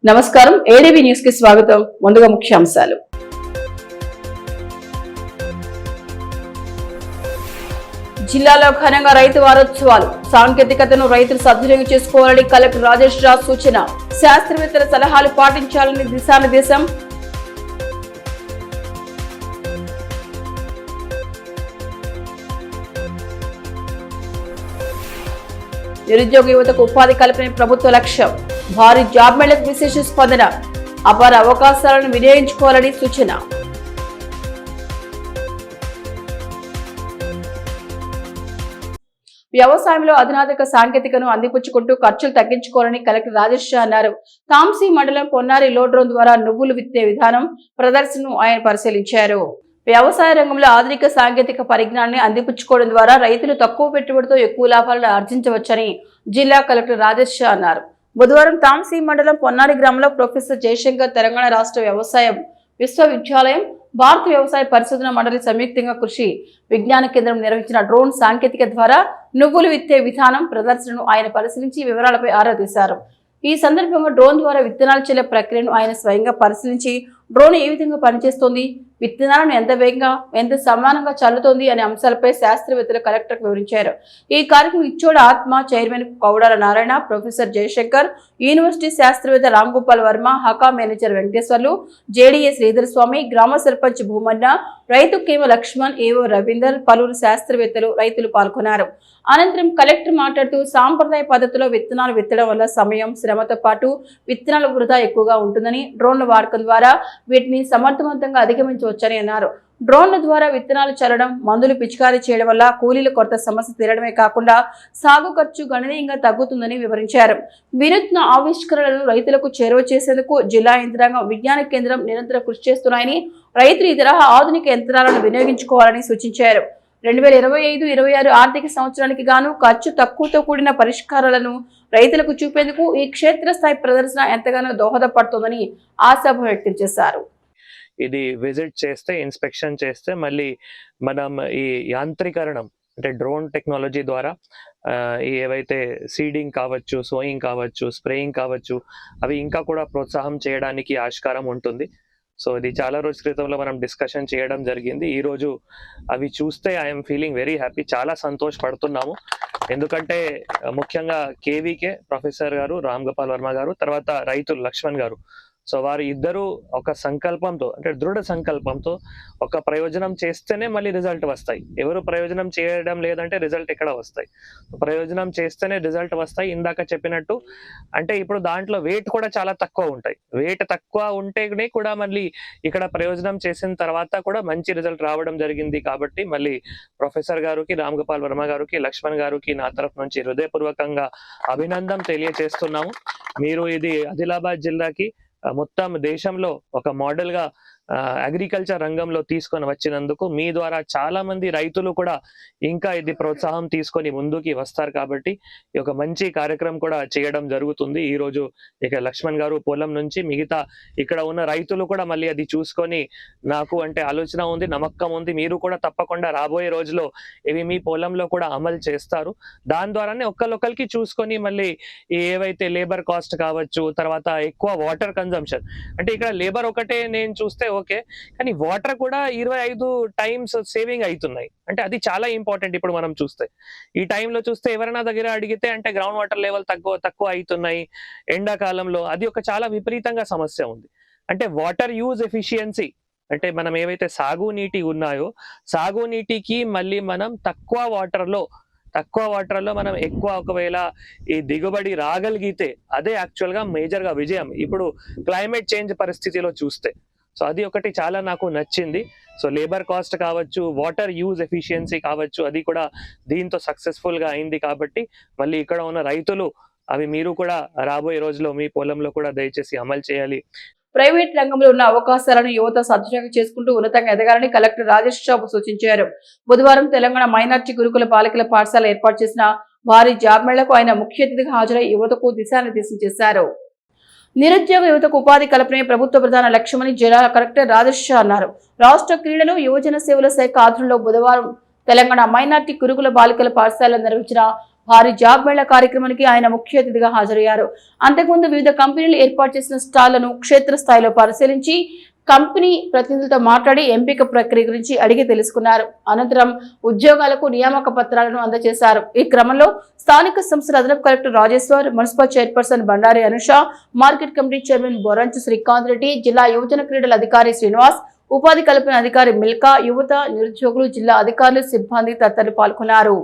నమస్కారం ADB news కి స్వాగతం. ముందుగా ముఖ్యాంశాలు. జిల్లాలో ఘనంగా రైతు వారోత్సవాలు. సాంకేతికతను రైతులు సద్వినియోగం చేసుకోవాలని కలెక్టర్ రాజేష్ రాజ్ సూచన. శాస్త్రవేత్తల సలహాలు పాటించాలని దిశానిర్దేశం. నిరుద్యోగ యువతకు ఉపాధి కల్పనే ప్రభుత్వ లక్ష్యం. భారీ జాబ్ మేళకు విశేష స్పందన. అపార అవకాశాలను వినియోగించుకోవాలని సూచన. వ్యవసాయంలో అధునాతన సాంకేతికను అందిపుచ్చుకుంటూ ఖర్చులు తగ్గించుకోవాలని కలెక్టర్ రాజేష్ అన్నారు. తాంసీ మండలం పొన్నారి లో డ్రోన్ ద్వారా నువ్వులు విత్తే విధానం ప్రదర్శనను ఆయన పరిశీలించారు. వ్యవసాయ రంగంలో ఆధునిక సాంకేతిక పరిజ్ఞానాన్ని అందిపుచ్చుకోవడం ద్వారా రైతులు తక్కువ పెట్టుబడితో ఎక్కువ లాభాలను ఆర్జించవచ్చని జిల్లా కలెక్టర్ రాజేష్ అన్నారు. బుధవారం తాంసీ మండలం పొన్నారి గ్రామంలో ప్రొఫెసర్ జయశంకర్ తెలంగాణ రాష్ట్ర వ్యవసాయ విశ్వవిద్యాలయం భారత వ్యవసాయ పరిశోధన మండలి సంయుక్తంగా కృషి విజ్ఞాన కేంద్రం నిర్వహించిన డ్రోన్ సాంకేతిక ద్వారా నువ్వులు విత్తే విధానం ప్రదర్శనను ఆయన పరిశీలించి వివరాలపై ఆరా తీశారు. ఈ సందర్భంగా డ్రోన్ ద్వారా విత్తనాలు చెల్లే ప్రక్రియను ఆయన స్వయంగా పరిశీలించి డ్రోన్ ఏ విధంగా పనిచేస్తోంది, విత్తనాలను ఎంత వేగంగా ఎంత సమానంగా చల్లుతోంది అనే అంశాలపై శాస్త్రవేత్తలు కలెక్టర్కు వివరించారు. ఈ కార్యక్రమం Ichoda ATMA chairman Kaudala Narayana, professor Jayashankar, university శాస్త్రవేత్త రామ్ గోపాల్ వర్మ, హకా మేనేజర్ వెంకటేశ్వర్లు, జేడీఏ శ్రీధర్ స్వామి, గ్రామ సర్పంచ్ భూమన్న, రైతు కేమ లక్ష్మణ్, ఏవో రవీందర్, పలువురు శాస్త్రవేత్తలు రైతులు పాల్గొన్నారు. అనంతరం కలెక్టర్ మాట్లాడుతూ సాంప్రదాయ పద్ధతిలో విత్తనాలు విత్తడం వల్ల సమయం శ్రమతో పాటు విత్తనాల వృధా ఎక్కువగా ఉంటుందని, డ్రోన్ల వాడకం ద్వారా వీటిని సమర్థవంతంగా అధిగమించవచ్చని అన్నారు. డ్రోన్ల ద్వారా విత్తనాలు చల్లడం, మందులు పిచికారీ చేయడం వల్ల కూలీల కొరత సమస్య తీరడమే కాకుండా సాగు ఖర్చు గణనీయంగా తగ్గుతుందని వివరించారు. వినూత్న ఆవిష్కరణలను రైతులకు చేరువ చేసేందుకు జిల్లా యంత్రాంగం విజ్ఞాన కేంద్రం నిరంతరం కృషి చేస్తున్నాయని, రైతులు ఈ తరహా ఆధునిక యంత్రాలను వినియోగించుకోవాలని సూచించారు. 2025-26 ఆర్థిక సంవత్సరానికి గాను ఖర్చు తక్కువతో కూడిన పరిష్కారాలను రైతులకు చూపేందుకు ఈ క్షేత్రస్థాయి ప్రదర్శన ఎంతగానో దోహదపడుతోందని ఆశాభావం వ్యక్తం చేశారు. ఇది విజిట్ చేస్తే, ఇన్స్పెక్షన్ చేస్తే మళ్ళీ మనం ఈ యాంత్రీకరణం అంటే డ్రోన్ టెక్నాలజీ ద్వారా ఏవైతే సీడింగ్ కావచ్చు, సోయింగ్ కావచ్చు, స్ప్రేయింగ్ కావచ్చు, అవి ఇంకా కూడా ప్రోత్సాహం చేయడానికి ఆస్కారం ఉంటుంది. సో ఇది చాలా రోజుల క్రితంలో మనం డిస్కషన్ చేయడం జరిగింది. ఈరోజు అవి చూస్తే ఐఎమ్ ఫీలింగ్ వెరీ హ్యాపీ, చాలా సంతోషపడుతున్నాము. ఎందుకంటే ముఖ్యంగా కేవీకే ప్రొఫెసర్ గారు, రామ్ గోపాల్ వర్మ గారు, తర్వాత రైతులు లక్ష్మణ్ గారు, సో వారు ఇద్దరు ఒక సంకల్పంతో అంటే దృఢ సంకల్పంతో ఒక ప్రయోజనం చేస్తేనే మళ్ళీ రిజల్ట్ వస్తాయి. ఎవరు ప్రయోజనం చేయడం లేదంటే రిజల్ట్ ఎక్కడ వస్తాయి? ప్రయోజనం చేస్తేనే రిజల్ట్ వస్తాయి. ఇందాక చెప్పినట్టు అంటే ఇప్పుడు దాంట్లో వెయిట్ కూడా చాలా తక్కువ ఉంటాయి. వెయిట్ తక్కువ ఉంటేనే కూడా మళ్ళీ ఇక్కడ ప్రయోజనం చేసిన తర్వాత కూడా మంచి రిజల్ట్ రావడం జరిగింది. కాబట్టి మళ్ళీ ప్రొఫెసర్ గారికి, రామ్ గోపాల్ వర్మ గారికి, లక్ష్మణ్ గారికి నా తరఫు నుంచి హృదయపూర్వకంగా అభినందన తెలియజేస్తున్నాము. మీరు ఇది ఆదిలాబాద్ జిల్లాకి మొత్తం దేశంలో ఒక మోడల్ గా అగ్రికల్చర్ రంగంలో తీసుకొని వచ్చినందుకు మీ ద్వారా చాలా మంది రైతులు కూడా ఇంకా ఇది ప్రోత్సాహం తీసుకొని ముందుకి వస్తారు. కాబట్టి ఈ ఒక మంచి కార్యక్రమం కూడా చేయడం జరుగుతుంది. ఈ రోజు ఇక లక్ష్మణ్ గారు పొలం నుంచి మిగతా ఇక్కడ ఉన్న రైతులు కూడా మళ్ళీ అది చూసుకొని నాకు అంటే ఆలోచన ఉంది, నమ్మకం ఉంది, మీరు కూడా తప్పకుండా రాబోయే రోజులో ఇవి మీ పొలంలో కూడా అమలు చేస్తారు. దాని ద్వారానే ఒక్కరికి చూసుకొని మళ్ళీ ఏవైతే లేబర్ కాస్ట్ కావచ్చు, తర్వాత ఎక్కువ వాటర్ కన్జంప్షన్ అంటే ఇక్కడ లేబర్ ఒకటే నేను చూస్తే ఓకే, కానీ వాటర్ కూడా 25 టైమ్స్ సేవింగ్ అవుతున్నాయి. అంటే అది చాలా ఇంపార్టెంట్. ఇప్పుడు మనం చూస్తే ఈ టైంలో చూస్తే ఎవరైనా దగ్గర అడిగితే అంటే గ్రౌండ్ వాటర్ లెవెల్ తక్కువ అవుతున్నాయి ఎండాకాలంలో. అది ఒక చాలా విపరీతంగా సమస్య ఉంది. అంటే వాటర్ యూజ్ ఎఫిషియన్సీ అంటే మనం ఏవైతే సాగునీటి ఉన్నాయో సాగునీటికి మళ్ళీ మనం తక్కువ వాటర్లో మనం ఎక్కువ ఒకవేళ ఈ దిగుబడి రాగలిగితే అదే యాక్చువల్ గా మేజర్ గా విజయం ఇప్పుడు క్లైమేట్ చేంజ్ పరిస్థితిలో చూస్తే. సో అది ఒకటి చాలా నాకు నచ్చింది. సో లేబర్ కాస్ట్ కావచ్చు, వాటర్ యూజ్ ఎఫిషియన్సీ కావచ్చు, అది కూడా దీంతో సక్సెస్ఫుల్ గా అయింది. కాబట్టి మళ్ళీ ఇక్కడ ఉన్న రైతులు అవి మీరు కూడా రాబోయే రోజుల్లో మీ పొలంలో కూడా దయచేసి అమలు చేయాలి. ప్రైవేట్ రంగంలో ఉన్న అవకాశాలను యువత సద్వినియోగం చేసుకుంటూ ఉన్నతంగా ఎదగాలని కలెక్టర్ రాజేష్ బాబు సూచించారు. బుధవారం తెలంగాణ మైనార్టీ గురుకుల బాలికల పాఠశాల ఏర్పాటు చేసిన భారీ జాబ్ మేళకు ఆయన ముఖ్య అతిథిగా హాజరై యువతకు దిశానిర్దేశం చేశారు. నిరుద్యోగ యువతకు ఉపాధి కల్పనే ప్రభుత్వ ప్రధాన లక్ష్యమని జిల్లా కలెక్టర్ రాజేష్ అన్నారు. రాష్ట్ర క్రీడలు యువజన సేవల శాఖ ఆధ్వర్యంలో బుధవారం తెలంగాణ మైనార్టీ గురుకుల బాలికల పాఠశాల నిర్వహించిన భారీ జాబ్ మేళా కార్యక్రమానికి ఆయన ముఖ్య అతిథిగా హాజరయ్యారు. అంతకుముందు వివిధ కంపెనీలు ఏర్పాటు చేసిన స్టాళ్లను క్షేత్రస్థాయిలో పరిశీలించి కంపెనీ ప్రతినిధులతో మాట్లాడి ఎంపిక ప్రక్రియ గురించి అడిగి తెలుసుకున్నారు. అనంతరం ఉద్యోగాలకు నియామక పత్రాలను అందజేశారు. ఈ క్రమంలో స్థానిక సంస్థల అదనపు collector Rajeshwar, municipal chairperson Bandari Anusha, market committee chairman Boranchu Srikanth Reddy, జిల్లా యువజన క్రీడల అధికారి శ్రీనివాస్, ఉపాధి కల్పన అధికారి మిల్కా, యువత, నిరుద్యోగులు, జిల్లా అధికారులు, సిబ్బంది తదితరులు పాల్గొన్నారు.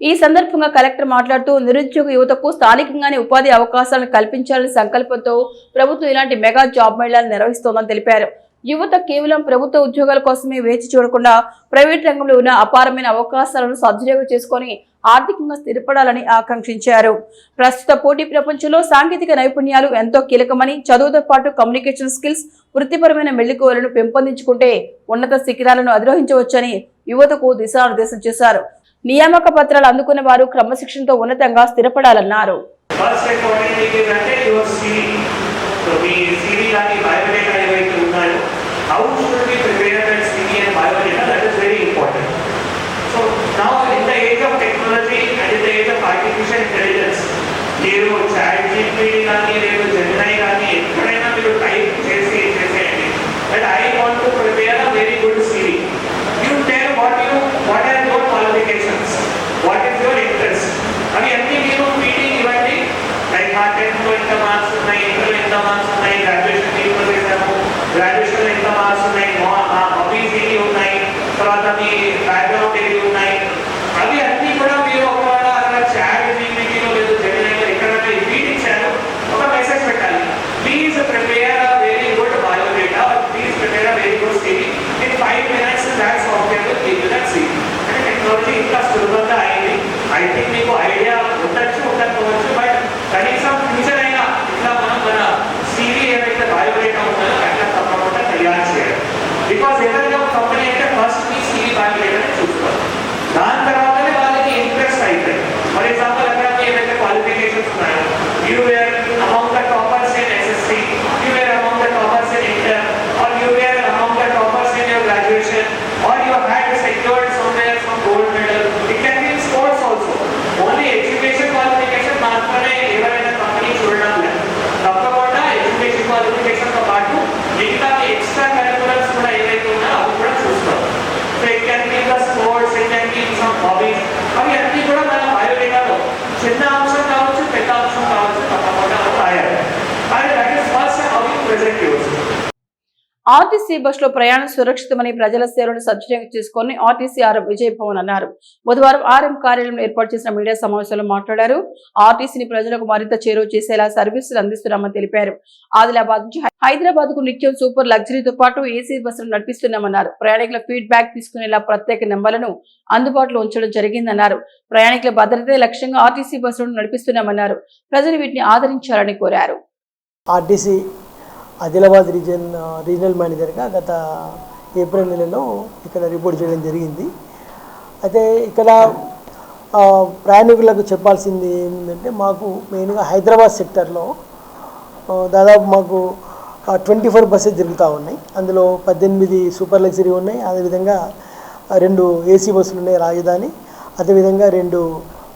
ఈ సందర్భంగా కలెక్టర్ మాట్లాడుతూ నిరుద్యోగ యువతకు స్థానికంగానే ఉపాధి అవకాశాలను కల్పించాలని సంకల్పంతో ప్రభుత్వం ఇలాంటి మెగా జాబ్ మేళాలను నిర్వహిస్తోందని తెలిపారు. యువత కేవలం ప్రభుత్వ ఉద్యోగాల కోసమే వేచి చూడకుండా ప్రైవేట్ రంగంలో ఉన్న అపారమైన అవకాశాలను సద్వినియోగం చేసుకుని ఆర్థికంగా స్థిరపడాలని ఆకాంక్షించారు. ప్రస్తుత పోటీ ప్రపంచంలో సాంకేతిక నైపుణ్యాలు ఎంతో కీలకమని, చదువుతో పాటు కమ్యూనికేషన్ స్కిల్స్, వృత్తిపరమైన మెళుకువలను పెంపొందించుకుంటే ఉన్నత శిఖరాలను అధిరోహించవచ్చని యువతకు దిశానిర్దేశం చేశారు. నియామక పత్రాలు అందుకున్న వారు క్రమశిక్షణతో ఉన్నతంగా స్థిరపడాలన్నారు. What is your interest? అవి అన్ని మీరు మీటింగ్ ఇవ్వండి. లైక్ మా 10th లో ఎంత మార్క్స్ ఉన్నాయి, ఇంటర్ లో ఎంత మార్క్స్ ఉన్నాయి, గ్రాడ్యుయేషన్ దీంట్లో చేశాము, గ్రాడ్యుయేషన్ లో ఎంత మార్క్స్ ఉన్నాయి, మా హాబీస్ ఏంటి ఉన్నాయి, తర్వాత మీ బ్యాక్గ్రౌండ్ ఏంటి ఉన్నాయి, అవి అన్ని కూడా మీరు ఒకవేళ అక్కడ చాట్ జీపీటీలో లేదు జెమినైలో ఎక్కడైనా ఫీడ్ ఇచ్చారు, ఒక మెసేజ్ పెట్టాలి. Please prepare a very good biodata, please prepare a very good CV. In 5 minutes that software will give you that CV. అంటే టెక్నాలజీ ఇంకా సులభంగా అయింది. ఐ థింక్ మీకు ఐడియా ఉండకపోవచ్చు, బట్ కనీసం ఫ్యూచర్ అయినా ఇట్లా మనం మన సివి ఏదైతే బయోడేటా ఉంటుందో అట్లా తప్పకుండా తయారు చేయాలి. బికాస్ ఏదైనా ఒక కంపెనీ అంటే ఫస్ట్ మీ సివి బయోడేటాని చూసుకోవాలి, దాని తర్వాతనే వాళ్ళకి ఇంట్రెస్ట్ అవుతాయి. ఫర్ ఎగ్జాంపుల్ అక్కడ ఏదైతే క్వాలిఫికేషన్స్ ఉన్నాయో, you were among the toppers in SSC, you were among the toppers in inter, or you were among the toppers in your graduation, or you had secured somewhere some gold medal. It can be in sports also. Only education qualification మాత్రమే ఎవరైనా company చూడడం లేదు. తప్పకుండా education qualification తో పాటు మిగతా extra కరికులర్స్ కూడా ఏవైతే ఉన్నాయో అవి కూడా చూస్తారు. So it can be the sports, it can be some hobbies, అవి అన్ని కూడా మన బయోడేటాలో చిన్న అంశం కావచ్చు, పెద్ద అంశం కావచ్చు, తప్పకుండా రాయాలి. And that is first how you present yourself. RTC బస్సులో ప్రయాణం సురక్షితమని ప్రజల సేవలను సద్వినియోగం చేసుకుని ఆర్టీసీ ఆర్ఎం విజయ్ భవన్ అన్నారు. బుధవారం ఆర్ఎం కార్యాలయంలో ఏర్పాటు చేసిన మీడియా సమావేశంలో మాట్లాడారు. ఆర్టీసీని ప్రజలకు మరింత చేరువ చేసేలా సర్వీసులు అందిస్తున్నామని తెలిపారు. ఆదిలాబాద్ నుంచి హైదరాబాద్ కు నిత్యం సూపర్ లగ్జరీతో పాటు ఏసీ బస్సులు నడిపిస్తున్నామన్నారు. ప్రయాణికుల ఫీడ్బ్యాక్ తీసుకునేలా ప్రత్యేక నెంబర్లను అందుబాటులో ఉంచడం జరిగిందన్నారు. ప్రయాణికుల భద్రతే లక్ష్యంగా ఆర్టీసీ బస్సులను నడిపిస్తున్నామన్నారు. ప్రజలు వీటిని ఆదరించాలని కోరారు. ఆర్టీసీ ఆదిలాబాద్ రీజనల్ మేనేజర్గా గత ఏప్రిల్ నెలలో ఇక్కడ రిపోర్ట్ చేయడం జరిగింది. అయితే ఇక్కడ ప్రయాణికులకు చెప్పాల్సింది ఏమిటంటే, మాకు మెయిన్గా హైదరాబాద్ సెక్టర్లో దాదాపు మాకు 24 బస్సెస్ జరుగుతూ ఉన్నాయి. అందులో 18 సూపర్ లగ్జరీ ఉన్నాయి, అదేవిధంగా 2 ఏసీ బస్సులు ఉన్నాయి రాజధాని, అదేవిధంగా 2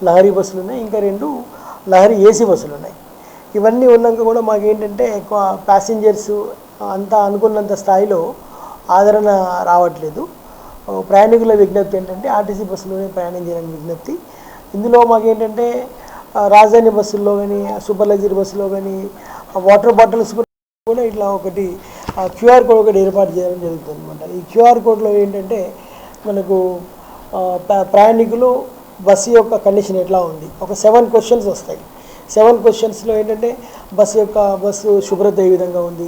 లహరీ బస్సులు ఉన్నాయి, ఇంకా 2 లహరీ ఏసీ బస్సులు ఉన్నాయి. ఇవన్నీ ఉన్నాక కూడా మాకు ఏంటంటే ఎక్కువ ప్యాసింజర్స్ అంతా అనుకున్నంత స్థాయిలో ఆదరణ రావట్లేదు. ప్రయాణికుల విజ్ఞప్తి ఏంటంటే ఆర్టీసీ బస్సులోనే ప్రయాణం చేయడానికి విజ్ఞప్తి. ఇందులో మాకేంటంటే రాజధాని బస్సుల్లో కానీ, సూపర్ లగ్జరీ బస్సులో కానీ వాటర్ బాటిల్స్ కూడా ఇట్లా ఒకటి క్యూఆర్ కోడ్ ఒకటి ఏర్పాటు చేయడం జరుగుతుంది అనమాట. ఈ క్యూఆర్ కోడ్లో ఏంటంటే మనకు ప్రయాణికులు బస్సు యొక్క కండిషన్ ఎట్లా ఉంది, ఒక 7 క్వశ్చన్స్ వస్తాయి. 7 క్వశ్చన్స్లో ఏంటంటే బస్సు శుభ్రత ఏ విధంగా ఉంది,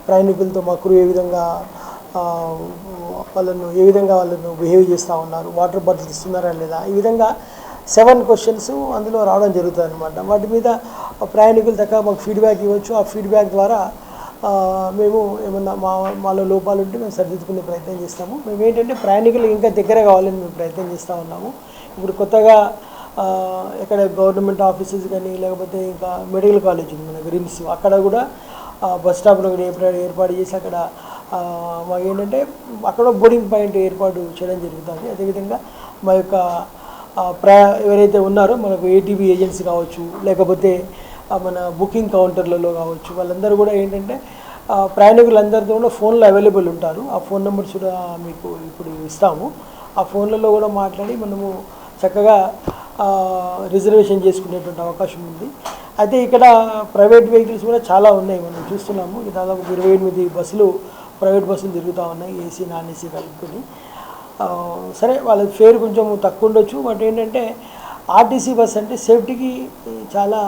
ప్రయాణికులతో మా క్రూ ఏ విధంగా వాళ్ళను బిహేవ్ చేస్తూ ఉన్నారు, వాటర్ బాటిల్స్ ఇస్తున్నారా లేదా, ఈ విధంగా 7 క్వశ్చన్స్ అందులో రావడం జరుగుతుంది అనమాట. వాటి మీద ప్రయాణికులు దగ్గర మాకు ఫీడ్బ్యాక్ ఇవ్వచ్చు. ఆ ఫీడ్బ్యాక్ ద్వారా మేము ఏమన్నా మాలో లోపాలు ఉంటే మేము సరిదిద్దుకునే ప్రయత్నం చేస్తాము. మేము ఏంటంటే ప్రయాణికులు ఇంకా దగ్గర కావాలని మేము ప్రయత్నం చేస్తూ ఉన్నాము. ఇప్పుడు కొత్తగా ఇక్కడ గవర్నమెంట్ ఆఫీసెస్ కానీ, లేకపోతే ఇంకా మెడికల్ కాలేజ్ ఉంది మనకు రిమ్స్, అక్కడ కూడా బస్ స్టాప్లో ఏర్పాటు చేసి అక్కడ మాకు ఏంటంటే అక్కడ బోర్డింగ్ పాయింట్ ఏర్పాటు చేయడం జరుగుతుంది. అదేవిధంగా మా యొక్క ఎవరైతే ఉన్నారో మనకు ఏటీవీ ఏజెన్సీ కావచ్చు, లేకపోతే మన బుకింగ్ కౌంటర్లలో కావచ్చు, వాళ్ళందరూ కూడా ఏంటంటే ప్రయాణికులందరితో కూడా ఫోన్లో అవైలబుల్ ఉంటారు. ఆ ఫోన్ నెంబర్స్ కూడా మీకు ఇప్పుడు ఇస్తాము. ఆ ఫోన్లలో కూడా మాట్లాడి మనము చక్కగా రిజర్వేషన్ చేసుకునేటువంటి అవకాశం ఉంది. అయితే ఇక్కడ ప్రైవేట్ వెహికల్స్ కూడా చాలా ఉన్నాయి, మనం చూస్తున్నాము. దాదాపు 28 బస్సులు ప్రైవేట్ బస్సులు తిరుగుతూ ఉన్నాయి, ఏసీ నాన్ ఏసీ కలుపుకొని. సరే వాళ్ళ ఫేర్ కొంచెం తక్కువ ఉండొచ్చు, బట్ ఏంటంటే ఆర్టీసీ బస్ అంటే సేఫ్టీకి చాలా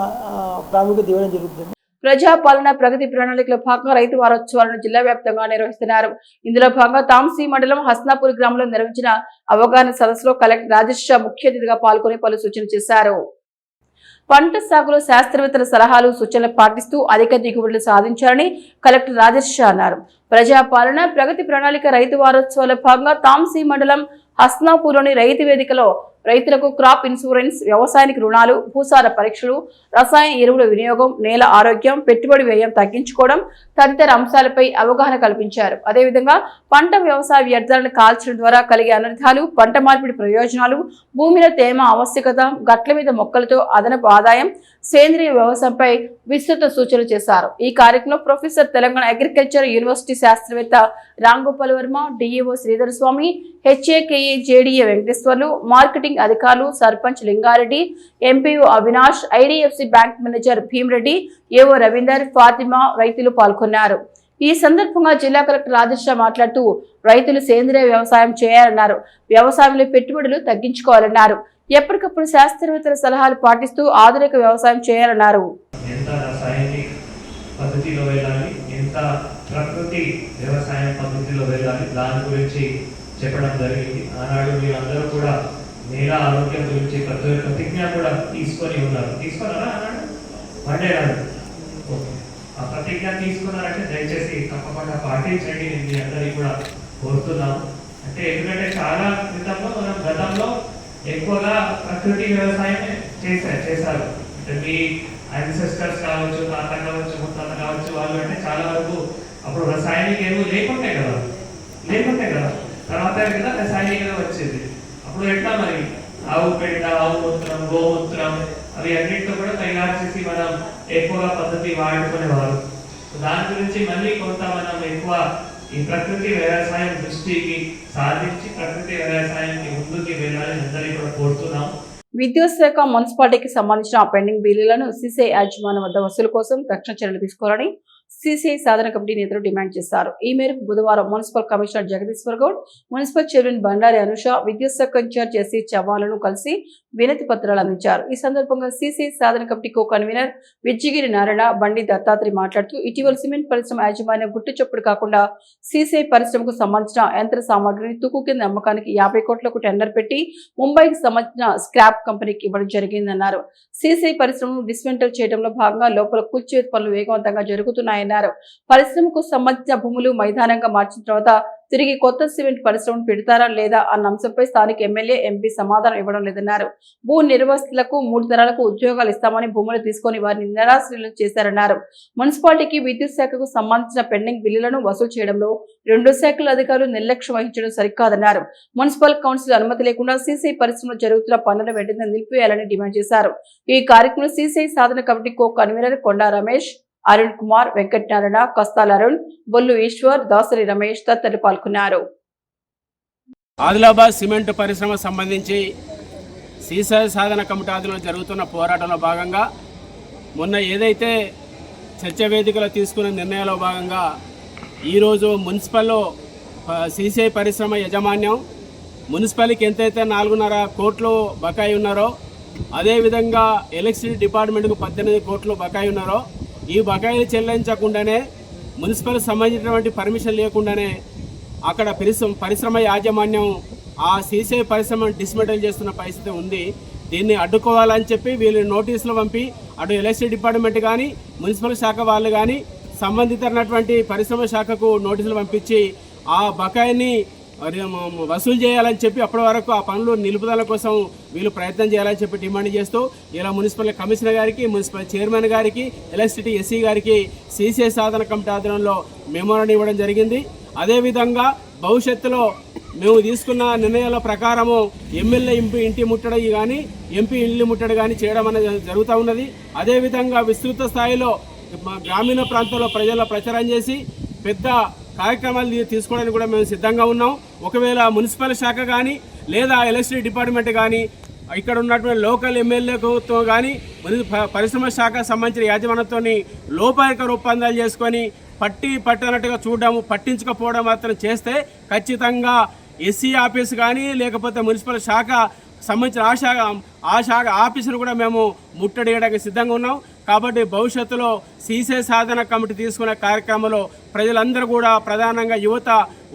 ప్రాముఖ్యత ఇవ్వడం జరుగుతుంది. ప్రజాపాలన ప్రగతి ప్రణాళికలో భాగంగా రైతు వారోత్సవాలను జిల్లా వ్యాప్తంగా నిర్వహిస్తున్నారు. ఇందులో భాగంగా తాంసీ మండలం హస్నాపూర్ గ్రామంలో నిర్వహించిన అవగాహన సదస్సులో కలెక్టర్ రాజేష్ షా ముఖ్య అతిథిగా పాల్గొని పలు సూచనలు చేశారు. పంట సాగులో శాస్త్రవేత్తల సలహాలు సూచనలు పాటిస్తూ అధిక దిగుబడులు సాధించాలని కలెక్టర్ రాజేష్ షా అన్నారు. ప్రజాపాలన ప్రగతి ప్రణాళిక రైతు వారోత్సవాల భాగంగా తాంసీ మండలం హస్నాపూర్లోని రైతు వేదికలో రైతులకు క్రాప్ ఇన్సూరెన్స్, వ్యవసాయానికి రుణాలు, భూసార పరీక్షలు, రసాయన ఎరువుల వినియోగం, నేల ఆరోగ్యం, పెట్టుబడి వ్యయం తగ్గించుకోవడం తదితర అంశాలపై అవగాహన కల్పించారు. అదేవిధంగా పంట వ్యవసాయ వ్యర్థాలను కాల్చడం ద్వారా కలిగే అనర్థాలు, పంట మార్పిడి ప్రయోజనాలు, భూమిలో తేమ ఆవశ్యకత, గట్ల మీద మొక్కలతో అదనపు ఆదాయం, సేంద్రియ వ్యవసాయంపై విస్తృత సూచనలు చేశారు. ఈ కార్యక్రమంలో ప్రొఫెసర్ తెలంగాణ అగ్రికల్చర్ యూనివర్సిటీ శాస్త్రవేత్త రాంగోపాల్ వర్మ, డిఈఓ శ్రీధర్ స్వామి, హెచ్ఏకేఏ జేడీఏ వెంకటేశ్వర్లు, మార్కెటింగ్ అధికారులు, sarpanch Lingareddy, MPO Avinash, IDFC bank manager Bheema Reddy, AO Ravinder, Fatima రైతులు పాల్గొన్నారు. ఈ సందర్భంగా జిల్లా కలెక్టర్ రాజేష్ షా మాట్లాడుతూ రైతులు సేంద్రియ వ్యవసాయం చేయాలన్నారు. వ్యవసాయంలో పెట్టుబడులు తగ్గించుకోవాలన్నారు. ఎప్పటికప్పుడు శాస్త్రవేత్తల సలహాలు పాటిస్తూ ఆధునిక వ్యవసాయం చేయాలన్నారు. పద్ధతిలో వెళ్ళాలి, ఎంత ప్రకృతి వ్యవసాయం పద్ధతిలో వెళ్ళాలి, దాని గురించి చెప్పడం జరిగింది. ఆనాడు మీరు అందరూ కూడా నేల ఆరోగ్యం గురించి ప్రతిజ్ఞ కూడా తీసుకొని ఉన్నారు. తీసుకున్నారా ఆనాడు? మండే నాడు ఆ ప్రతిజ్ఞ తీసుకున్నారంటే దయచేసి తప్పకుండా పాటించండి, నేను మీ అందరికీ కూడా కోరుతున్నాము. అంటే ఎందుకంటే చాలా క్రితంలో మనం గతంలో ఎక్కువగా ప్రకృతి వ్యవసాయం చేశారు. అంటే మీ యాన్సెస్టర్స్ కావచ్చు, తాత కావచ్చు, ముత్తాత కావచ్చు, వాళ్ళు అంటే చాలా వరకు అప్పుడు రసాయనిక ఎరువు లేకుంటే కదా తర్వాత కదా రసాయనిక వచ్చేది. అప్పుడు ఎట్లా మరి ఆవు పెంట, ఆవు మూత్రం, గోమూత్రం అవి అన్నింటితో కూడా తయారు చేసి మనం ఎక్కువగా పద్ధతి వాడుకునేవారు. దాని గురించి మళ్ళీ కొంత మనం ఎక్కువ ఈ ప్రకృతి వ్యవసాయం దృష్టికి సాధించి ప్రకృతి వ్యవసాయానికి ముందుకు వెళ్ళాలని అందరికీ కూడా కోరుతున్నాం. విద్యుత్ శాఖ మున్సిపాలిటీకి సంబంధించిన పెండింగ్ బిల్లులను సీసీఐ యాజమాన్యం వద్ద వసూలు కోసం తక్షణ చర్యలు తీసుకోవాలని సీసీఐ సాధన కమిటీ నేతలు డిమాండ్ చేశారు. ఈ మేరకు బుధవారం municipal commissioner Jagadishwar Goud, municipal chairman Bandari Anusha, విద్యుత్ శాఖ ఇన్ఛార్జ్ ఎస్సీ చవ్హాన్లను కలిసి వినతి పత్రాలు అందించారు. ఈ సందర్భంగా సీసీఐ సాధన కమిటీ కో కన్వీనర్ విజ్జిగిరి నారాయణ, బండి దత్తాత్రి మాట్లాడుతూ ఇటీవల సిమెంట్ పరిశ్రమ యాజమాన్యం గుట్టుచప్పుడు కాకుండా సీసీఐ పరిశ్రమకు సంబంధించిన యంత్ర సామాగ్రిని తుక్కు కింద అమ్మకానికి 50 కోట్లకు టెండర్ పెట్టి ముంబైకి సంబంధించిన స్క్రాప్ కంపెనీకి ఇవ్వడం జరిగిందన్నారు. సీసీఐ పరిశ్రమను డిస్మెంటల్ చేయడంలో భాగంగా లోపల కూల్చివేత పనులు వేగవంతంగా జరుగుతున్నాయన్నారు. పరిశ్రమకు సంబంధించిన భూములు మైదానంగా మార్చిన తర్వాత తిరిగి కొత్త సిమెంట్ పరిశ్రమను పెడతారా లేదా అన్న అంశంపై స్థానిక ఎమ్మెల్యే, ఎంపీ సమాధానం ఇవ్వడం లేదన్నారు. భూ నిర్వాసితులకు 3 తరాలకు ఉద్యోగాలు ఇస్తామని భూములు తీసుకొని వారిని నిరాశ్రయులు చేశారన్నారు. మున్సిపాలిటీకి విద్యుత్ శాఖకు సంబంధించిన పెండింగ్ బిల్లులను వసూలు చేయడంలో 2 శాఖల అధికారులు నిర్లక్ష్యం వహించడం సరికాదన్నారు. మున్సిపల్ కౌన్సిల్ అనుమతి లేకుండా సీసీఐ పరిశ్రమలో జరుగుతున్న పనులను వెంటనే నిలిపివేయాలని డిమాండ్ చేశారు. ఈ కార్యక్రమంలో సీసీఐ సాధన కమిటీ కో కన్వీనర్ కొండా రమేష్, అరుణ్ కుమార్, వెంకటనారాయణ, కస్తాల అరుణ్, బొల్లు ఈశ్వర్, దాసరి రమేష్ తదితరులు పాల్గొన్నారు. ఆదిలాబాద్ సిమెంట్ పరిశ్రమ సంబంధించి సీసీఐ సాధన కమిటీ ఆధ్వర్యంలో జరుగుతున్న పోరాటంలో భాగంగా మొన్న ఏదైతే చర్చ వేదికలో తీసుకున్న నిర్ణయాల్లో భాగంగా ఈరోజు మున్సిపల్లో సీసీఐ పరిశ్రమ యాజమాన్యం మున్సిపాలిటీకి ఎంతైతే 4.5 కోట్లు బకాయి ఉన్నారో, అదేవిధంగా ఎలక్ట్రిసిటీ డిపార్ట్మెంట్కు 18 కోట్లు బకాయి ఉన్నారో, ఈ బకాయిలు చెల్లించకుండానే మున్సిపల్ సంబంధించినటువంటి పర్మిషన్ లేకుండానే అక్కడ పరిశ్రమ యాజమాన్యం ఆ సీసీఐ పరిశ్రమను డిస్మెంటల్ చేస్తున్న పరిస్థితి ఉంది. దీన్ని అడ్డుకోవాలని చెప్పి వీళ్ళు నోటీసులు పంపి అటు ఎలక్ట్రిసిటీ డిపార్ట్మెంట్ కానీ, మున్సిపల్ శాఖ వాళ్ళు కానీ సంబంధితమైనటువంటి పరిశ్రమ శాఖకు నోటీసులు పంపించి ఆ బకాయిని వసూలు చేయాలని చెప్పి అప్పటి వరకు ఆ పనులు నిలుపుదల కోసం వీళ్ళు ప్రయత్నం చేయాలని చెప్పి డిమాండ్ చేస్తూ ఇలా మున్సిపల్ కమిషనర్ గారికి, మున్సిపల్ చైర్మన్ గారికి, ఎలక్ట్రిసిటీ ఎస్సీ గారికి సీసీఐ సాధన కమిటీ ఆధ్వర్యంలో మెమోరాండం ఇవ్వడం జరిగింది. అదేవిధంగా భవిష్యత్తులో మేము తీసుకున్న నిర్ణయాల ప్రకారము ఎమ్మెల్యే ఇంటి ముట్టడి కానీ ఎంపీ ఇల్లు ముట్టడి కానీ చేయడం అనేది జరుగుతూ ఉన్నది. అదేవిధంగా విస్తృత స్థాయిలో గ్రామీణ ప్రాంతాల్లో ప్రజల ప్రచారం చేసి పెద్ద కార్యక్రమాలు తీసుకోవడానికి కూడా మేము సిద్ధంగా ఉన్నాం. ఒకవేళ మున్సిపల్ శాఖ కానీ లేదా ఎలక్ట్రిసిటీ డిపార్ట్మెంట్ కానీ ఇక్కడ ఉన్నటువంటి లోకల్ ఎమ్మెల్యేతో కానీ పరిశ్రమ శాఖ సంబంధించిన యాజమాన్యంతో లోపాయక ఒప్పందాలు చేసుకొని పట్టనట్టుగా చూడడం పట్టించకపోవడం మాత్రం చేస్తే ఖచ్చితంగా ఎస్సీ ఆఫీస్ కానీ లేకపోతే మున్సిపల్ శాఖ సంబంధించిన ఆ శాఖ ఆఫీసును కూడా మేము ముట్టడియడానికి సిద్ధంగా ఉన్నాం. కాబట్టి భవిష్యత్తులో సీసే సాధన కమిటీ తీసుకునే కార్యక్రమంలో ప్రజలందరూ కూడా ప్రధానంగా యువత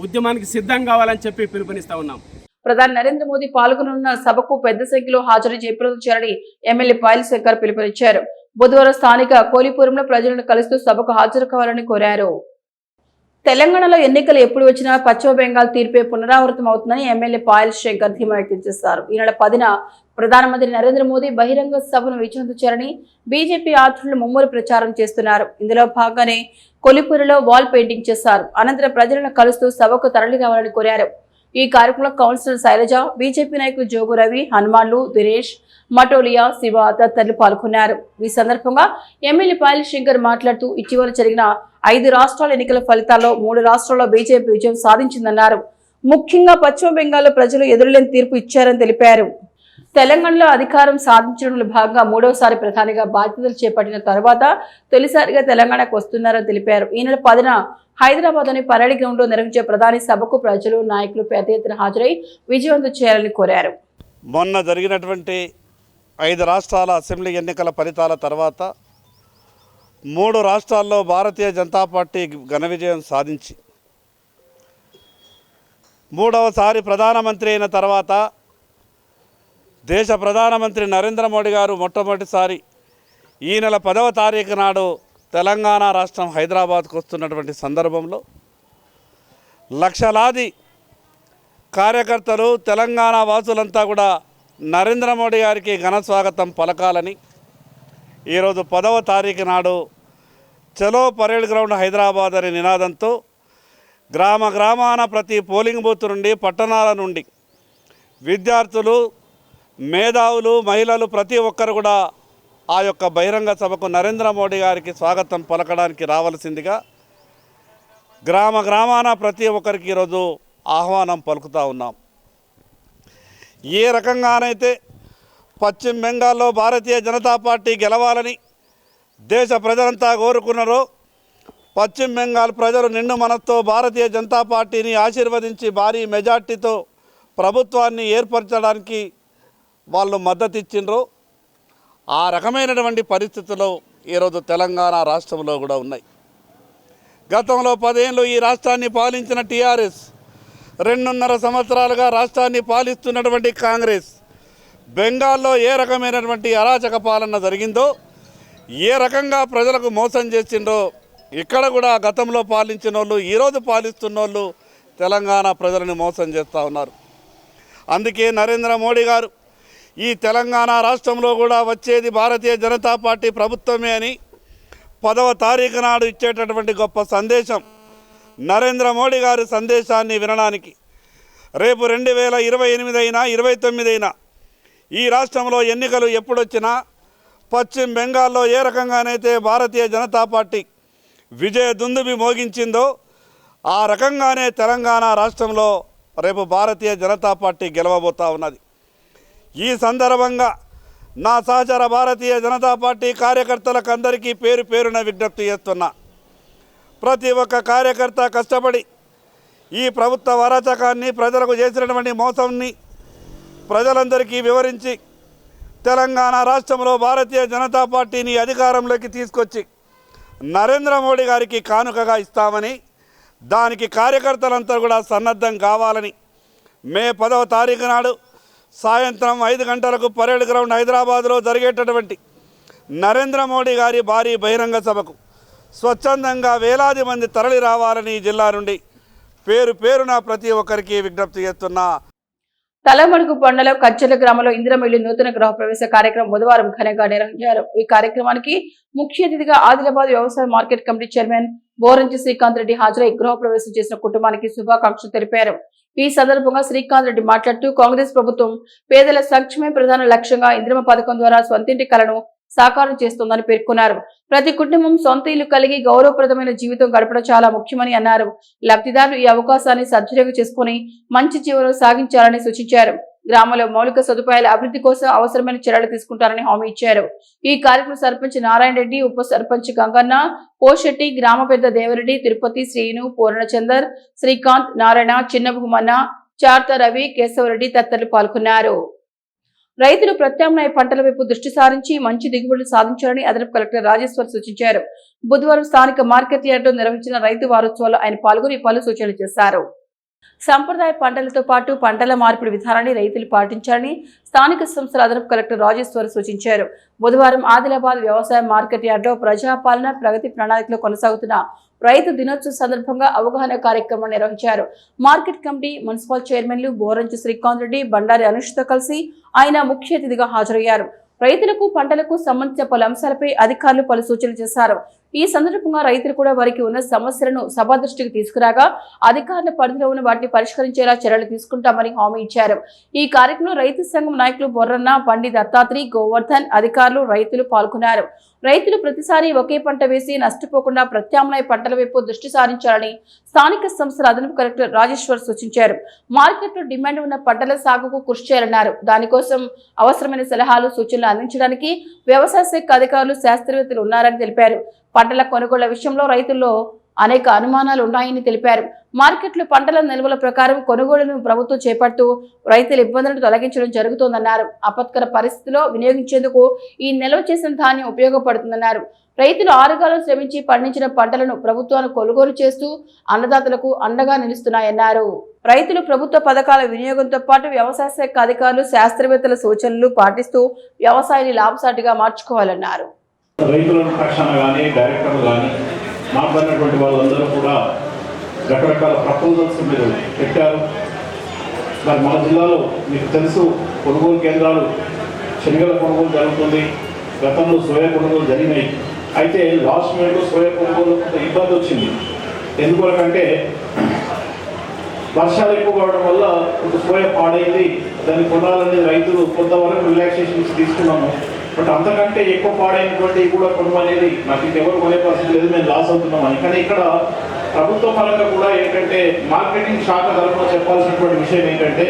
ఉద్యమానికి సిద్ధం కావాలని చెప్పి పిలుపునిస్తా ఉన్నాం. ప్రధాని నరేంద్ర మోదీ పాల్గొనున్న సభకు పెద్ద సంఖ్యలో హాజరు జయప్రదం చేయాలని ఎమ్మెల్యే పాయల్ శంకర్ పిలుపునిచ్చారు. బుధవారం స్థానిక కోలిపురంలో ప్రజలను కలుస్తూ సభకు హాజరు కావాలని కోరారు. తెలంగాణలో ఎన్నికలు ఎప్పుడు వచ్చినా పశ్చిమ బెంగాల్ తీర్పే పునరావృతం అవుతుందని ఎమ్మెల్యే పాయల్ శంకర్ ధీమా వ్యక్తం చేశారు. ఈ నెల 10న ప్రధానమంత్రి నరేంద్ర మోదీ బహిరంగ సభను విజయవంతం బీజేపీ ఆధ్వర్యంలో ముమ్మూరు ప్రచారం చేస్తున్నారు. ఇందులో భాగంగానే కొలిపూరులో వాల్ పెయింటింగ్ చేశారు. అనంతరం ప్రజలను కలుస్తూ సభకు తరలి రావాలని కోరారు. ఈ కార్యక్రమంలో కౌన్సిలర్ శైలజ, బీజేపీ నాయకులు జోగు రవి, హనుమాన్లు, దినేష్, మటోలియా, శివ తదితరులు పాల్గొన్నారు. ఈ సందర్భంగా ఎమ్మెల్యే పాయల్ శంకర్ మాట్లాడుతూ ఇటీవల జరిగిన 5 రాష్ట్రాల ఎన్నికల ఫలితాల్లో 3 రాష్ట్రాల్లో బీజేపీ విజయం సాధించిందన్నారు. ముఖ్యంగా పశ్చిమ బెంగాల్లో ప్రజలు ఎదురులేని తీర్పు ఇచ్చారని తెలిపారు. తెలంగాణలో అధికారం సాధించడంలో భాగంగా 3వసారి ప్రధానిగా బాధ్యతలు చేపట్టిన తర్వాత తొలిసారిగా తెలంగాణకు వస్తున్నారని తెలిపారు. ఈ నెల 10న హైదరాబాద్లోని పరేడ్ గ్రౌండ్ లో నిర్వహించే ప్రధాని సభకు ప్రజలు, నాయకులు పెద్ద ఎత్తున హాజరై విజయవంతం చేయాలని కోరారు. మొన్న జరిగినటువంటి 5 రాష్ట్రాల అసెంబ్లీ ఎన్నికల ఫలితాల తర్వాత 3 రాష్ట్రాల్లో భారతీయ జనతా పార్టీ ఘన విజయం సాధించి 3వసారి ప్రధానమంత్రి అయిన తర్వాత దేశ ప్రధానమంత్రి నరేంద్ర మోడీ గారు మొట్టమొదటిసారి ఈ నెల 10వ తారీఖు నాడు తెలంగాణ రాష్ట్రం హైదరాబాద్కు వస్తున్నటువంటి సందర్భంలో లక్షలాది కార్యకర్తలు, తెలంగాణ వాసులంతా కూడా నరేంద్ర మోడీ గారికి ఘన స్వాగతం పలకాలని ఈరోజు 10వ తారీఖు నాడు చలో పరేడ్ గ్రౌండ్ హైదరాబాద్ అనే నినాదంతో గ్రామాన ప్రతి పోలింగ్ బూత్ నుండి, పట్టణాల నుండి విద్యార్థులు, మేధావులు, మహిళలు ప్రతి ఒక్కరు కూడా ఆ యొక్క బహిరంగ సభకు నరేంద్ర మోడీ గారికి స్వాగతం పలకడానికి రావాల్సిందిగా గ్రామాన ప్రతి ఒక్కరికి ఈరోజు ఆహ్వానం పలుకుతూ ఉన్నాం. ఏ రకంగానైతే పశ్చిమ బెంగాల్లో భారతీయ జనతా పార్టీ గెలవాలని దేశ ప్రజలంతా కోరుకున్నారో, పశ్చిమ బెంగాల్ ప్రజలు నిండు మనస్తో భారతీయ జనతా పార్టీని ఆశీర్వదించి భారీ మెజార్టీతో ప్రభుత్వాన్ని ఏర్పరచడానికి వాళ్ళు మద్దతు ఇచ్చిండ్రు. ఆ రకమైనటువంటి పరిస్థితులు ఈరోజు తెలంగాణ రాష్ట్రంలో కూడా ఉన్నాయి. గతంలో 10 ఏళ్ళు ఈ రాష్ట్రాన్ని పాలించిన టీఆర్ఎస్, 2.5 సంవత్సరాలుగా రాష్ట్రాన్ని పాలిస్తున్నటువంటి కాంగ్రెస్ బెంగాల్లో ఏ రకమైనటువంటి అరాచక పాలన జరిగిందో, ఏ రకంగా ప్రజలకు మోసం చేసిండో ఇక్కడ కూడా గతంలో పాలించిన వాళ్ళు, ఈరోజు పాలిస్తున్న వాళ్ళు తెలంగాణ ప్రజలను మోసం చేస్తూ ఉన్నారు. అందుకే నరేంద్ర మోడీ గారు ఈ తెలంగాణ రాష్ట్రంలో కూడా వచ్చేది భారతీయ జనతా పార్టీ ప్రభుత్వమే అని 10వ తారీఖు నాడు ఇచ్చేటటువంటి గొప్ప సందేశం, నరేంద్ర మోడీ గారి సందేశాన్ని వినడానికి రేపు 2028 అయినా 29 అయినా ఈ రాష్ట్రంలో ఎన్నికలు ఎప్పుడొచ్చినా పశ్చిమ బెంగాల్లో ఏ రకంగానైతే భారతీయ జనతా పార్టీ విజయ దుందుబి మోగించిందో ఆ రకంగానే తెలంగాణ రాష్ట్రంలో రేపు భారతీయ జనతా పార్టీ గెలవబోతూ ఉన్నది. ఈ సందర్భంగా నా సహచర భారతీయ జనతా పార్టీ కార్యకర్తలకు అందరికీ పేరున విజ్ఞప్తి చేస్తున్నా. ప్రతి ఒక్క కార్యకర్త కష్టపడి ఈ ప్రభుత్వ అరాచకాన్ని, ప్రజలకు చేసినటువంటి మోసాన్ని ప్రజలందరికీ వివరించి తెలంగాణ రాష్ట్రంలో భారతీయ జనతా పార్టీని అధికారంలోకి తీసుకొచ్చి నరేంద్ర మోడీ గారికి కానుకగా ఇస్తామని, దానికి కార్యకర్తలంతా కూడా సన్నద్ధం కావాలని మే 10వ తారీఖు నాడు సాయంత్రం 5 గంటలకు పరేడ్ గ్రౌండ్ హైదరాబాద్లో జరిగేటటువంటి నరేంద్ర మోడీ గారి భారీ బహిరంగ సభకు స్వచ్ఛందంగా వేలాది మంది తరలి రావాలని జిల్లా నుండి పేరున ప్రతి ఒక్కరికి విజ్ఞప్తి చేస్తున్నా. తలమడుగు మండలం కచ్చర్ల గ్రామంలో ఇందిరమిల్లి నూతన గృహప్రవేశ కార్యక్రమం బుధవారం ఘనంగా నిర్వహించారు. ఈ కార్యక్రమానికి ముఖ్య అతిథిగా ఆదిలాబాద్ వ్యవసాయ market committee chairman Boranchi Srikanth Reddy హాజరై గృహప్రవేశం చేసిన కుటుంబానికి శుభాకాంక్షలు తెలిపారు. ఈ సందర్భంగా శ్రీకాంత్ రెడ్డి మాట్లాడుతూ కాంగ్రెస్ ప్రభుత్వం పేదల సంక్షేమే ప్రధాన లక్ష్యంగా ఇందిరమ్మ పథకం ద్వారా స్వంతింటి కలను సాకారం చేస్తోందని పేర్కొన్నారు. ప్రతి కుటుంబం సొంత ఇల్లు కలిగి గౌరవప్రదమైన జీవితం గడపడం చాలా ముఖ్యమని అన్నారు. లబ్ధిదారులు ఈ అవకాశాన్ని సద్వినియోగం చేసుకుని మంచి జీవనం సాగించాలని సూచించారు. గ్రామంలో మౌలిక సదుపాయాల అభివృద్ధి కోసం అవసరమైన చర్యలు తీసుకుంటారని హామీ ఇచ్చారు. ఈ కార్యక్రమం సర్పంచ్ నారాయణ రెడ్డి, ఉప సర్పంచ్ గంగన్న, పోషెట్టి, గ్రామ పెద్ద దేవరెడ్డి, తిరుపతి, శ్రీను, పూర్ణచందర్, శ్రీకాంత్, నారాయణ, చిన్న భూమన్న, చార్త రవి, కేశవరెడ్డి తదితరులు పాల్గొన్నారు. రైతులు ప్రత్యామ్నాయ పంటల వైపు దృష్టి సారించి మంచి దిగుబడులు సాధించాలని అదనపు కలెక్టర్ రాజేశ్వర్ సూచించారు. బుధవారం స్థానిక మార్కెట్ యార్డులో నిర్వహించిన రైతు వారోత్సవాల్లో ఆయన పాల్గొని పలు సూచనలు చేశారు. సంప్రదాయ పంటలతో పాటు పంటల మార్పిడి విధానాన్ని రైతులు పాటించాలని స్థానిక సంస్థల అదనపు కలెక్టర్ రాజేశ్వర్ సూచించారు. బుధవారం ఆదిలాబాద్ వ్యవసాయ మార్కెట్ యార్డులో ప్రజాపాలన ప్రగతి ప్రణాళికలో కొనసాగుతున్న రైతు దినోత్సవం సందర్భంగా అవగాహన కార్యక్రమం నిర్వహించారు. మార్కెట్ కమిటీ, మున్సిపల్ చైర్మన్లు బోరంచు శ్రీకాంత్ రెడ్డి, బండారి అనుష్తో కలిసి ఆయన ముఖ్య అతిథిగా హాజరయ్యారు. రైతులకు పంటలకు సంబంధించిన పలు అంశాలపై అధికారులు పలు సూచనలు చేశారు. ఈ సందర్భంగా రైతులు కూడా వారికి ఉన్న సమస్యలను సభ దృష్టికి తీసుకురాగా అధికారుల పరిధిలో ఉన్న వాటిని పరిష్కరించేలా చర్యలు తీసుకుంటామని హామీ ఇచ్చారు. ఈ కార్యక్రమంలో రైతు సంఘం నాయకులు బొర్రన్న, బండి దత్తాత్రి, గోవర్ధన్, అధికారులు, రైతులు పాల్గొన్నారు. రైతులు ప్రతిసారి ఒకే పంట వేసి నష్టపోకుండా ప్రత్యామ్నాయ పంటల వైపు దృష్టి సారించాలని స్థానిక సంస్థల అదనపు కలెక్టర్ రాజేశ్వర్ సూచించారు. మార్కెట్లో డిమాండ్ ఉన్న పంటల సాగుకు కృషి చేయాలన్నారు. దానికోసం అవసరమైన సలహాలు, సూచనలు అందించడానికి వ్యవసాయ శాఖ అధికారులు, శాస్త్రవేత్తలు ఉన్నారని తెలిపారు. పంటల కొనుగోళ్ల విషయంలో రైతుల్లో అనేక అనుమానాలు ఉన్నాయని తెలిపారు. మార్కెట్లో పంటల నిల్వల ప్రకారం కొనుగోళ్లను ప్రభుత్వం చేపడుతూ రైతుల ఇబ్బందులను తొలగించడం జరుగుతోందన్నారు. ఆపత్కర పరిస్థితిలో వినియోగించేందుకు ఈ నిల్వ చేసిన ధాన్యం ఉపయోగపడుతుందన్నారు. రైతులు ఆరుగాలు శ్రమించి పండించిన పంటలను ప్రభుత్వాలు కొనుగోలు చేస్తూ అన్నదాతలకు అండగా నిలుస్తున్నాయన్నారు. రైతులు ప్రభుత్వ పథకాల వినియోగంతో పాటు వ్యవసాయ శాఖ అధికారులు, శాస్త్రవేత్తల సూచనలు పాటిస్తూ వ్యవసాయాన్ని లాభసాటిగా మార్చుకోవాలన్నారు. రైతుల పక్షాన కానీ డైరెక్టర్లు కానీ మాట్లాడినటువంటి వాళ్ళందరూ కూడా రకరకాల ప్రపోజల్స్ మీరు పెట్టారు. మరి మన జిల్లాలో మీకు తెలుసు కొనుగోలు కేంద్రాలు, శనగల కొనుగోలు జరుగుతుంది. గతంలో సోయా కొనుగోలు జరిగినాయి. అయితే లాస్ట్ మినిట్లో సోయా కొనుగోలు కొంత ఇబ్బంది వచ్చింది. ఎందుకంటే వర్షాలు ఎక్కువ కావడం వల్ల కొంత సోయా పాడైంది. దాన్ని కొనాలని రైతులు కొంతవరకు రిలాక్సేషన్స్ తీసుకున్నాము. బట్ అంతకంటే ఎక్కువ పాడైనటువంటి కూడా కొనమనేది నాకు ఇంకెవరు కొనే పరిస్థితి లేదు, మేము లాస్ అవుతున్నామని. కానీ ఇక్కడ ప్రభుత్వ పరంగా కూడా ఏంటంటే మార్కెటింగ్ శాఖ తరఫున చెప్పాల్సినటువంటి విషయం ఏంటంటే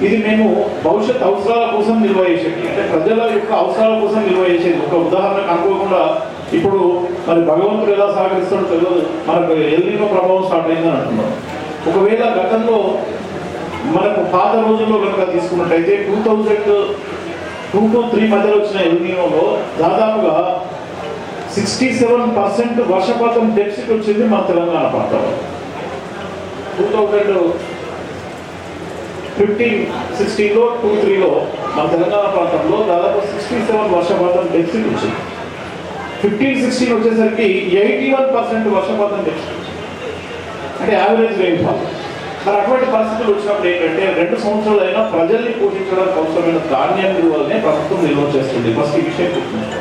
ఇది మేము భవిష్యత్ అవసరాల కోసం నిల్వ చేసేది, అంటే ప్రజల యొక్క అవసరాల కోసం నిల్వ చేసేది. ఒక ఉదాహరణకు అనుకోకుండా ఇప్పుడు మరి భగవంతుడు ఎలా సహకరిస్తాడో తెలియదు, మనకు ఎల్నినో ప్రభావం స్టార్ట్ అయిందని అంటున్నాం. ఒకవేళ గతంలో మనకు పాత రోజుల్లో కనుక తీసుకున్నట్టయితే 2002 to 3 మధ్యలో వచ్చిన ఎల్నినోలో దాదాపుగా 67% వర్షపాతం డెఫిసిట్ వచ్చింది మన తెలంగాణ ప్రాంతంలో. 2015-16లో 2-3లో మన తెలంగాణ ప్రాంతంలో దాదాపు 67 వర్షపాతం డెఫిసిట్ వచ్చింది. 15-16 వచ్చేసరికి 81% వర్షపాతం డెఫిసిట్ వచ్చింది, అంటే యావరేజ్ రెయిన్ఫాల్. మరి అటువంటి పరిస్థితులు వచ్చినప్పుడు ఏంటంటే 2 సంవత్సరాలు అయినా ప్రజల్ని పోషించడానికి అవసరమైన ధాన్యం నిల్వలనే ప్రభుత్వం నిల్వ చేస్తుంది. ఫస్ట్ ఈ విషయం గుర్తుంచుకోండి.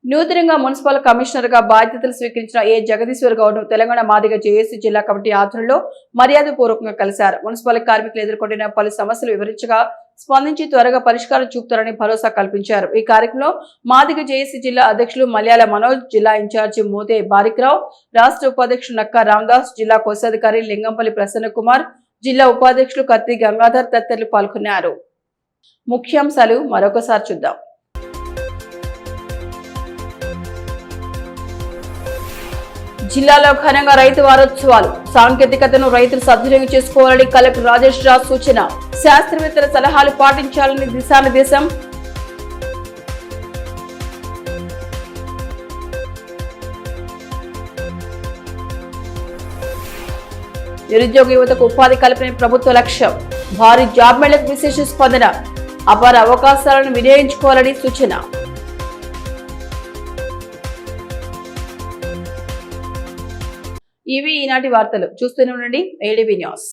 నూతనంగా మున్సిపల్ కమిషనర్ గా బాధ్యతలు స్వీకరించిన ఏ జగదీశ్వర్ గౌడ్ తెలంగాణ మాదిగ జేఏసీ జిల్లా కమిటీ ఆధ్వర్యంలో మర్యాదపూర్వకంగా కలిశారు. మున్సిపల్ కార్మికులు ఎదుర్కొంటున్న పలు సమస్యలు వివరించగా స్పందించి త్వరగా పరిష్కారం చూపుతారని భరోసా కల్పించారు. ఈ కార్యక్రమంలో మాదిగ జేఏసీ జిల్లా అధ్యక్షులు మల్యాల మనోజ్, జిల్లా ఇన్ఛార్జి మోతే బారిక్రావు, రాష్ట్ర ఉపాధ్యక్షులు నక్కా రామదాస్, జిల్లా కోశాధికారి లింగంపల్లి ప్రసన్న కుమార్, జిల్లా ఉపాధ్యక్షులు కత్తి గంగాధర్ తదితరులు పాల్గొన్నారు. ముఖ్యాంశాలు మరొకసారి చూద్దాం. జిల్లాలో ఘనంగా రైతు వారోత్సవాలు. సాంకేతికతను రైతులు సద్వినియోగం చేసుకోవాలని కలెక్టర్ రాజేష్ రాజ్ సూచన. శాస్త్రవేత్తల సలహాలు పాటించాలని దిశానిర్దేశం. నిరుద్యోగ యువతకు ఉపాధి కల్పనే ప్రభుత్వ లక్ష్యం. భారీ జాబ్ మేళకు విశేష స్పందన. అపార అవకాశాలను వినియోగించుకోవాలని సూచన. ఇవి ఈనాటి వార్తలు. చూస్తూనే ఉండండి ఏడీబీ న్యూస్.